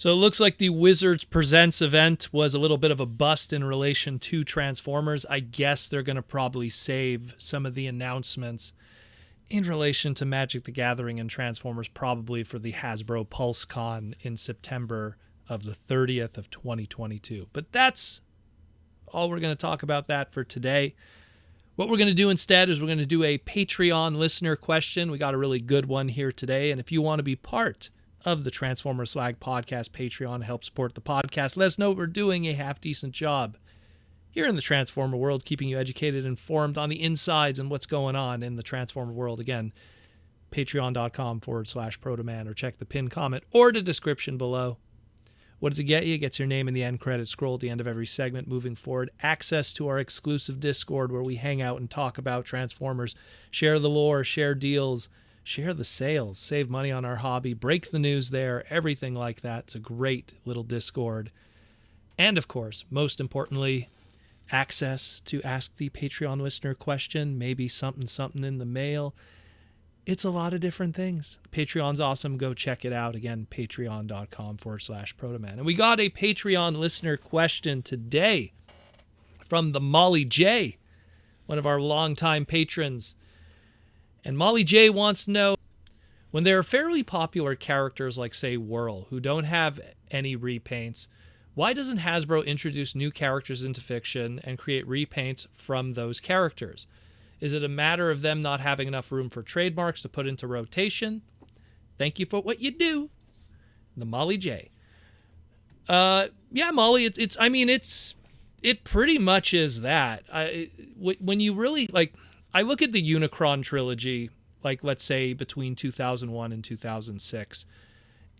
So it looks like the Wizards Presents event was a little bit of a bust in relation to Transformers. I guess they're going to probably save some of the announcements in relation to Magic the Gathering and Transformers probably for the Hasbro PulseCon in September of the 30th of 2022. But that's all we're going to talk about that for today. What we're going to do instead is we're going to do a Patreon listener question. We got a really good one here today. And if you want to be part of the Transformer Slag podcast Patreon to help support the podcast, let us know we're doing a half-decent job here in the Transformer world, keeping you educated and informed on the insides and what's going on in the Transformer world. Again, patreon.com/Protoman, or check the pinned comment or the description below. What does it get you? It gets your name in the end credits scroll at the end of every segment moving forward. Access to our exclusive Discord where we hang out and talk about Transformers, share the lore, share deals, share the sales, save money on our hobby, break the news there, everything like that. It's a great little Discord. And of course, most importantly, access to ask the Patreon listener question, maybe something in the mail. It's a lot of different things. Patreon's awesome. Go check it out. Again, patreon.com/Protoman. And we got a Patreon listener question today from the Molly J, one of our longtime patrons. And Molly J wants to know, when there are fairly popular characters like, say, Whirl, who don't have any repaints, why doesn't Hasbro introduce new characters into fiction and create repaints from those characters? Is it a matter of them not having enough room for trademarks to put into rotation? Thank you for what you do. The Molly J. Yeah, Molly, it pretty much is that. When you really, I look at the Unicron trilogy, like, let's say, between 2001 and 2006,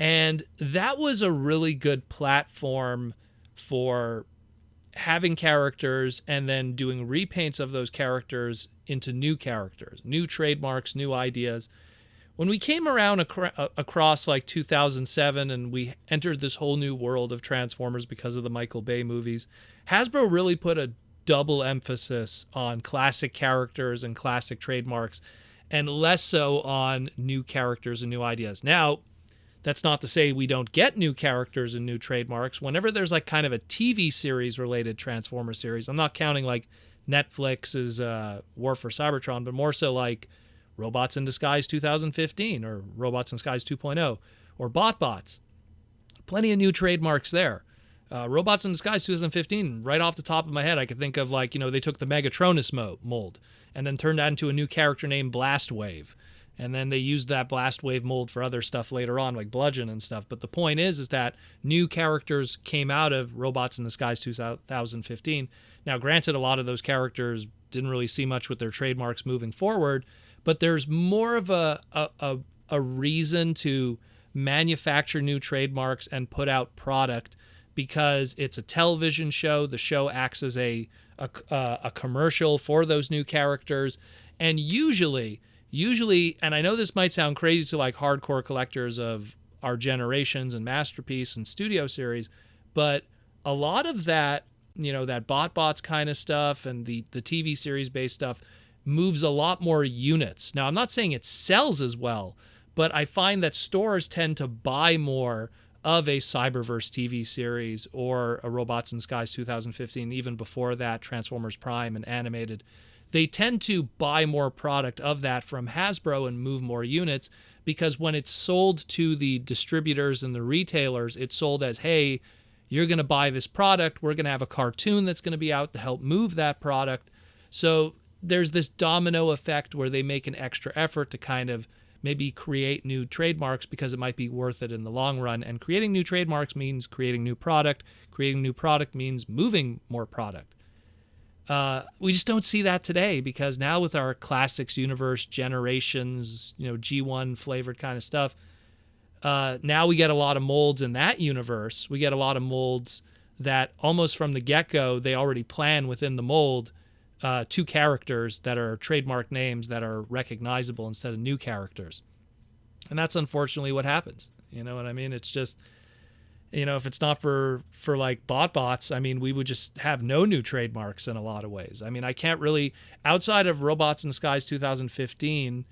and that was a really good platform for having characters and then doing repaints of those characters into new characters, new trademarks, new ideas. When we came around across like 2007 and we entered this whole new world of Transformers because of the Michael Bay movies, Hasbro really put a double emphasis on classic characters and classic trademarks and less so on new characters and new ideas. Now, that's not to say we don't get new characters and new trademarks. Whenever there's like kind of a TV series related Transformer series, I'm not counting like Netflix's War for Cybertron, but more so like Robots in Disguise 2015 or Robots in Disguise 2.0 or BotBots. Plenty of new trademarks there. Robots in Disguise 2015, right off the top of my head, I could think of they took the Megatronus mold and then turned that into a new character named Blastwave. And then they used that Blastwave mold for other stuff later on, like Bludgeon and stuff. But the point is that new characters came out of Robots in Disguise 2015. Now, granted, a lot of those characters didn't really see much with their trademarks moving forward, but there's more of a reason to manufacture new trademarks and put out product because it's a television show. The show acts as a commercial for those new characters. And usually, and I know this might sound crazy to like hardcore collectors of our generations and Masterpiece and Studio Series, but a lot of that, that BotBots kind of stuff and the TV series based stuff moves a lot more units. Now, I'm not saying it sells as well, but I find that stores tend to buy more of a Cyberverse TV series or a Robots in Disguise 2015, even before that, Transformers Prime and Animated. They tend to buy more product of that from Hasbro and move more units because when it's sold to the distributors and the retailers, it's sold as, hey, you're going to buy this product. We're going to have a cartoon that's going to be out to help move that product. So there's this domino effect where they make an extra effort to kind of maybe create new trademarks because it might be worth it in the long run. And creating new trademarks means creating new product. Creating new product means moving more product. We just don't see that today because now with our Classics universe, Generations, G1 flavored kind of stuff, now we get a lot of molds in that universe. We get a lot of molds that almost from the get-go, they already plan within the mold two characters that are trademark names that are recognizable instead of new characters. And that's unfortunately what happens. You know what I mean? It's just, if it's not for like BotBots, I mean, we would just have no new trademarks in a lot of ways. I mean, I can't really, outside of Robots in Disguise 2015,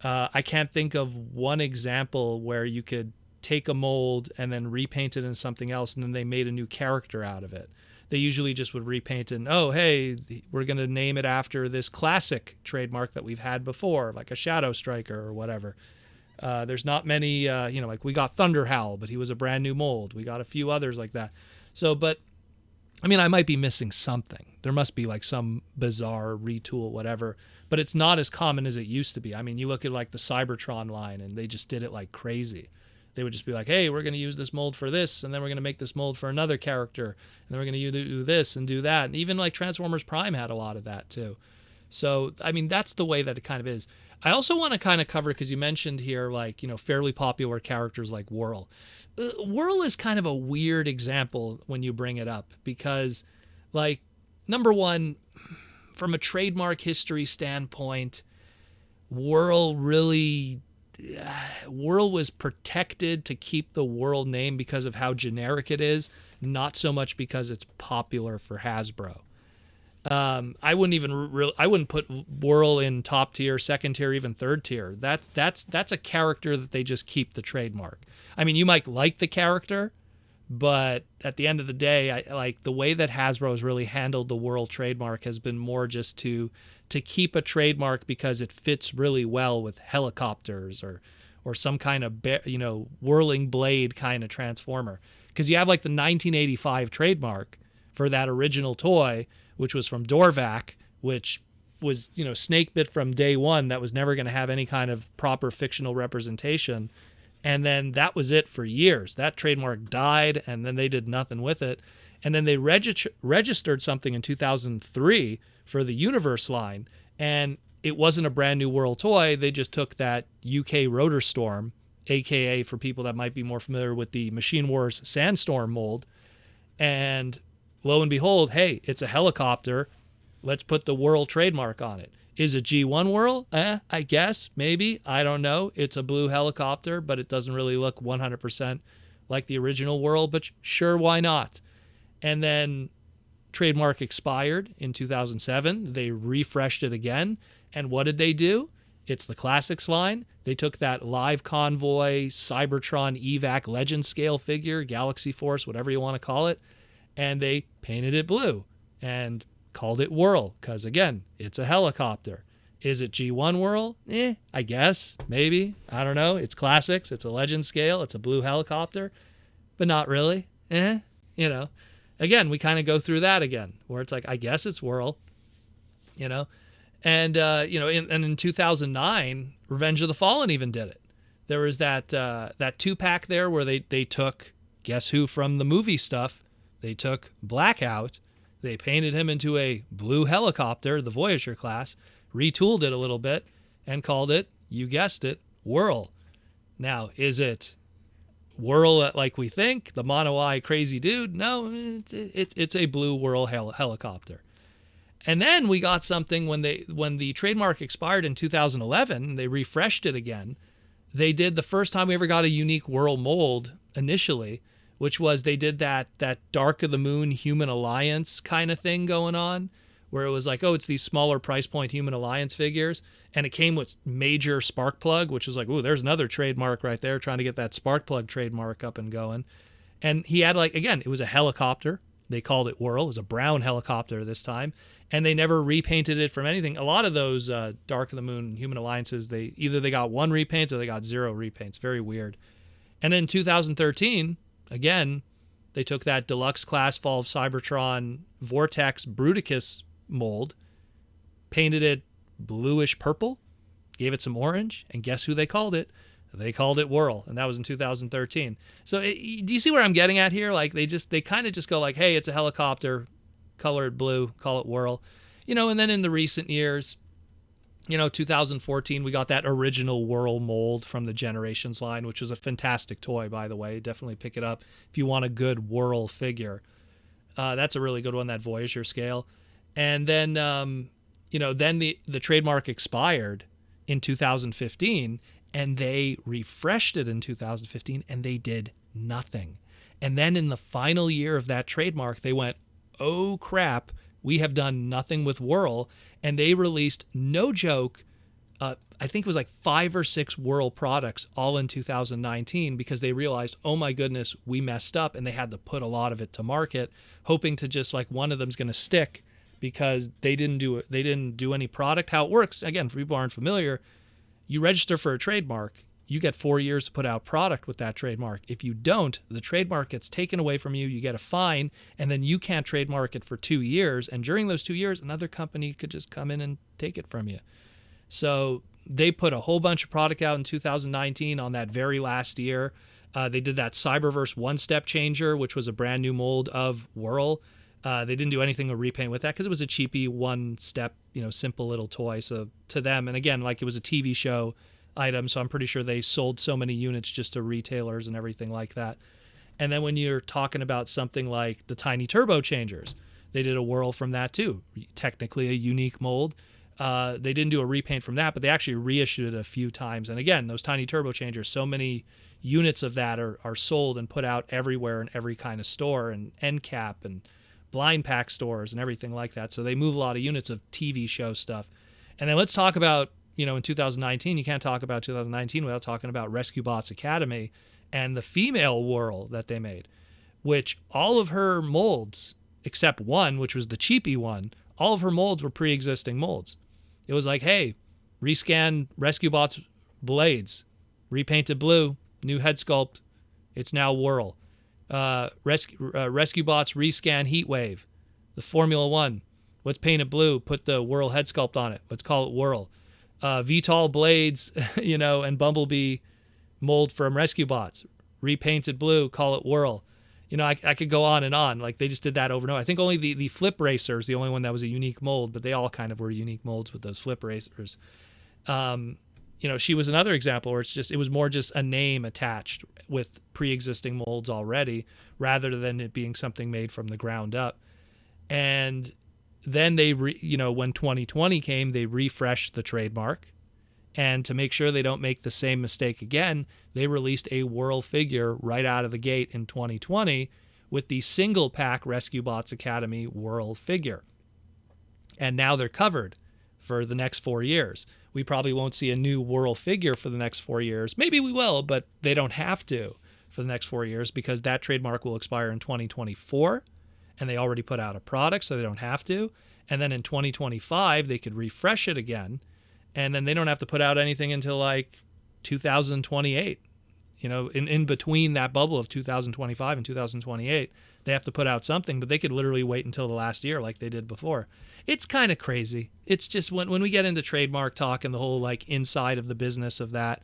I can't think of one example where you could take a mold and then repaint it in something else, and then they made a new character out of it. They usually just would repaint it and, oh, hey, we're going to name it after this classic trademark that we've had before, like a Shadow Striker or whatever. There's not many, like we got Thunder Howl, but he was a brand new mold. We got a few others like that. So, but I mean, I might be missing something. There must be like some bizarre retool, whatever, but it's not as common as it used to be. I mean, you look at like the Cybertron line and they just did it like crazy. They would just be like, hey, we're going to use this mold for this, and then we're going to make this mold for another character, and then we're going to do this and do that. And even like Transformers Prime had a lot of that too. So, I mean, that's the way that it kind of is. I also want to kind of cover, because you mentioned here, like, fairly popular characters like Whirl. Whirl is kind of a weird example when you bring it up, because, like, number one, from a trademark history standpoint, Whirl was protected to keep the Whirl name because of how generic it is, not so much because it's popular for Hasbro. I wouldn't put Whirl in top tier, second tier, even third tier. That's a character that they just keep the trademark. I mean, you might like the character, but at the end of the day, I like the way that Hasbro has really handled the Whirl trademark has been more just to keep a trademark because it fits really well with helicopters or some kind of whirling blade kind of transformer. Because you have like the 1985 trademark for that original toy, which was from Dorvac, which was, snake bit from day one. That was never going to have any kind of proper fictional representation. And then that was it for years. That trademark died, and then they did nothing with it. And then they registered something in 2003 for the Universe line, and it wasn't a brand new Whirl toy. They just took that UK Rotor Storm, aka for people that might be more familiar with the Machine Wars Sandstorm mold, and lo and behold, hey, it's a helicopter. Let's put the Whirl trademark on it. Is it G1 Whirl? I guess, maybe. I don't know. It's a blue helicopter, but it doesn't really look 100% like the original Whirl, but sure, why not? And then trademark expired in 2007. They refreshed it again. And what did they do? It's the Classics line. They took that Live Convoy, Cybertron, EVAC, Legend Scale figure, Galaxy Force, whatever you want to call it, and they painted it blue and called it Whirl because, again, it's a helicopter. Is it G1 Whirl? I guess, maybe. I don't know. It's Classics. It's a Legend Scale. It's a blue helicopter, but not really. Again, we kind of go through that again, where it's like, I guess it's Whirl, And, in 2009, Revenge of the Fallen even did it. There was that 2-pack there where they took, guess who from the movie stuff? They took Blackout. They painted him into a blue helicopter, the Voyager class, retooled it a little bit, and called it, you guessed it, Whirl. Now, is it Whirl like we think, the mono-eye crazy dude? No, it's a blue Whirl helicopter. And then we got something when the trademark expired in 2011, they refreshed it again. They did the first time we ever got a unique Whirl mold initially, which was they did that Dark of the Moon Human Alliance kind of thing going on, where it was like, oh, it's these smaller price point Human Alliance figures, and it came with major Sparkplug, which was like, ooh, there's another trademark right there, trying to get that Sparkplug trademark up and going. And he had it was a helicopter. They called it Whirl. It was a brown helicopter this time, and they never repainted it from anything. A lot of those Dark of the Moon Human Alliances, they got one repaint or they got 0 repaints. Very weird. And in 2013, again, they took that deluxe class Fall of Cybertron Vortex Bruticus mold, painted it bluish purple, gave it some orange, and guess who they called it? They called it Whirl, and that was in 2013. So do you see where I'm getting at here? Like they kind of just go like, hey, it's a helicopter, color it blue, call it Whirl. And then in the recent years, 2014, we got that original Whirl mold from the Generations line, which was a fantastic toy, by the way. Definitely pick it up if you want a good Whirl figure. That's a really good one, that Voyager scale. And then, then the trademark expired in 2015, and they refreshed it in 2015, and they did nothing. And then in the final year of that trademark, they went, oh, crap, we have done nothing with Whirl. And they released, no joke, I think it was like 5 or 6 Whirl products all in 2019 because they realized, oh my goodness, we messed up, and they had to put a lot of it to market, hoping to just like one of them's going to stick because they didn't do any product. How it works, again, for people who aren't familiar, you register for a trademark, you get 4 years to put out product with that trademark. If you don't, the trademark gets taken away from you, you get a fine, and then you can't trademark it for 2 years. And during those 2 years, another company could just come in and take it from you. So they put a whole bunch of product out in 2019 on that very last year. They did that Cyberverse one-step changer, which was a brand new mold of Whirl. They didn't do anything to repaint with that because it was a cheapy one-step, simple little toy. So to them, and again, like it was a TV show item, so I'm pretty sure they sold so many units just to retailers and everything like that. And then when you're talking about something like the tiny turbo changers, they did a Whirl from that too. Technically a unique mold. They didn't do a repaint from that, but they actually reissued it a few times. And again, those tiny turbo changers, so many units of that are sold and put out everywhere in every kind of store, and end cap and blind pack stores and everything like that. So they move a lot of units of TV show stuff. And then let's talk about, in 2019, you can't talk about 2019 without talking about Rescue Bots Academy and the female Whirl that they made, which all of her molds, except one, which was the cheapy one, all of her molds were pre-existing molds. It was like, hey, rescan Rescue Bots blades, repainted blue, new head sculpt. It's now Whirl. Rescue Bots rescan Heatwave, the Formula One. Let's paint it blue. Put the Whirl head sculpt on it. Let's call it Whirl. VTOL blades, and Bumblebee mold from Rescue Bots, repainted blue. Call it Whirl. I could go on and on. Like they just did that over and over. I think only the Flip Racer is the only one that was a unique mold, but they all kind of were unique molds with those Flip Racers. She was another example where it was more just a name attached with pre-existing molds already, rather than it being something made from the ground up. And then they, when 2020 came, they refreshed the trademark. And to make sure they don't make the same mistake again, they released a Whirl figure right out of the gate in 2020 with the single pack Rescue Bots Academy Whirl figure. And now they're covered for the next 4 years. We probably won't see a new Whirl figure for the next 4 years. Maybe we will, but they don't have to for the next 4 years because that trademark will expire in 2024. And they already put out a product, so they don't have to. And then in 2025, they could refresh it again. And then they don't have to put out anything until like 2028. In between that bubble of 2025 and 2028, they have to put out something, but they could literally wait until the last year like they did before. It's kind of crazy. It's just when we get into trademark talk and the whole like inside of the business of that,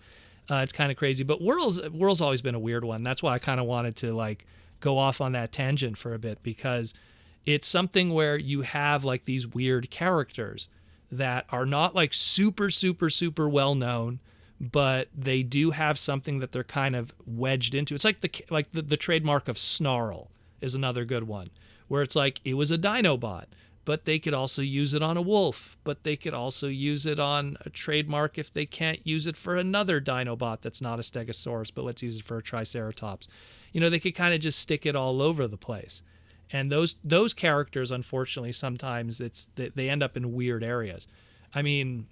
it's kind of crazy. But Whirl's always been a weird one. That's why I kind of wanted to like go off on that tangent for a bit, because it's something where you have like these weird characters that are not like super, super, super well known, but they do have something that they're kind of wedged into. It's like the trademark of Snarl is another good one, where it's like it was a Dinobot, but they could also use it on a wolf, but they could also use it on a trademark if they can't use it for another Dinobot that's not a Stegosaurus, but let's use it for a Triceratops. They could kind of just stick it all over the place. And those characters, unfortunately, sometimes they end up in weird areas. I mean,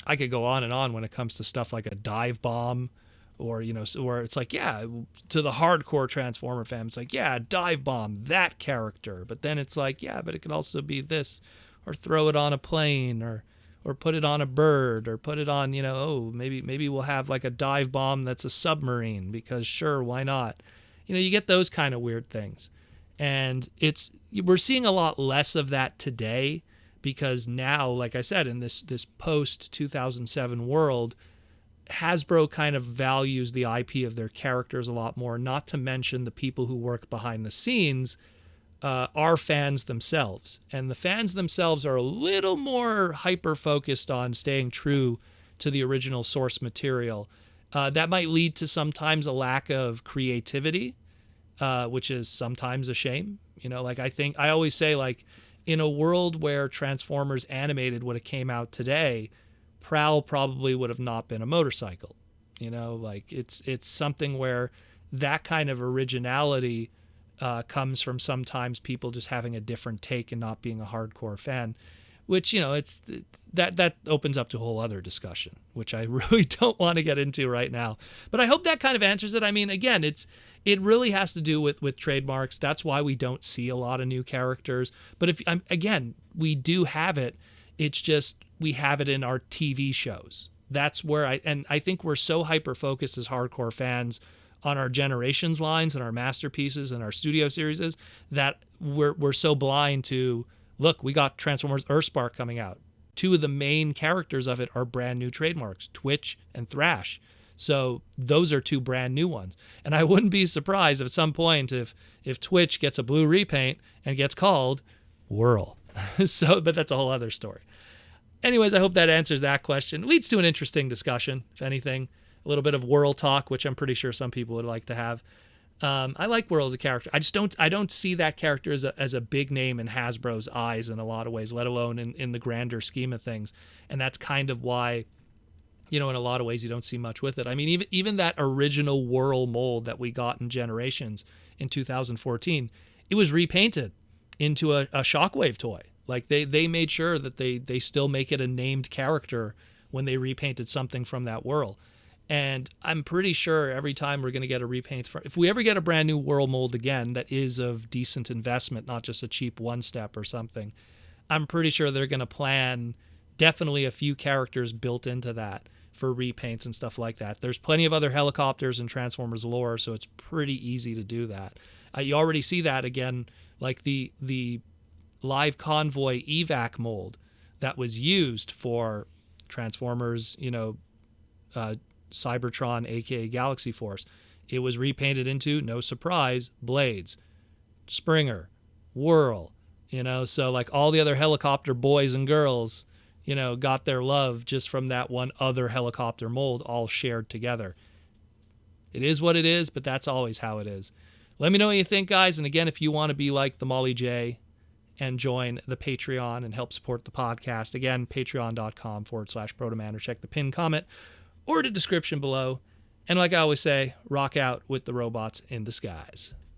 I could go on and on when it comes to stuff like a dive bomb, or where it's like, yeah, to the hardcore Transformer fan, it's like, yeah, dive bomb, that character. But then it's like, yeah, but it could also be this, or throw it on a plane, or put it on a bird, or put it on, maybe we'll have like a dive bomb that's a submarine, because sure, why not? You get those kind of weird things. And we're seeing a lot less of that today, because now, like I said, in this post 2007 world, Hasbro kind of values the IP of their characters a lot more, not to mention the people who work behind the scenes are fans themselves. And the fans themselves are a little more hyper-focused on staying true to the original source material. That might lead to sometimes a lack of creativity, which is sometimes a shame. I always say, like, in a world where Transformers Animated would have came out today, Prowl probably would have not been a motorcycle. It's something where that kind of originality comes from sometimes people just having a different take and not being a hardcore fan. which, it's that opens up to a whole other discussion, which I really don't want to get into right now. But I hope that kind of answers it. I mean, again, it really has to do with trademarks. That's why we don't see a lot of new characters. But again, we do have it. It's just we have it in our TV shows. That's where I think we're so hyper focused as hardcore fans on our Generations lines and our masterpieces and our studio series that we're so blind to, look, we got Transformers Earthspark coming out. Two of the main characters of it are brand new trademarks, Twitch and Thrash. So those are two brand new ones. And I wouldn't be surprised at some point if Twitch gets a blue repaint and gets called Whirl. But that's a whole other story. Anyways, I hope that answers that question. Leads to an interesting discussion, if anything. A little bit of Whirl talk, which I'm pretty sure some people would like to have. I like Whirl as a character. I don't see that character as a big name in Hasbro's eyes in a lot of ways, let alone in the grander scheme of things. And that's kind of why, in a lot of ways you don't see much with it. I mean, even that original Whirl mold that we got in Generations in 2014, it was repainted into a Shockwave toy. Like they made sure that they still make it a named character when they repainted something from that Whirl. And I'm pretty sure every time we're going to get a repaint, if we ever get a brand new Whirl mold again that is of decent investment, not just a cheap one-step or something, I'm pretty sure they're going to plan definitely a few characters built into that for repaints and stuff like that. There's plenty of other helicopters in Transformers lore, so it's pretty easy to do that. You already see that again, like the live convoy evac mold that was used for Transformers, Cybertron, aka Galaxy Force. It was repainted into, no surprise, Blades, Springer, Whirl, so like all the other helicopter boys and girls, got their love just from that one other helicopter mold all shared together. It is what it is, but that's always how it is. Let me know what you think, guys. And again, if you want to be like the Molly J and join the Patreon and help support the podcast, again, patreon.com/Protoman, or check the pinned comment or the description below. And like I always say, rock out with the robots in the skies.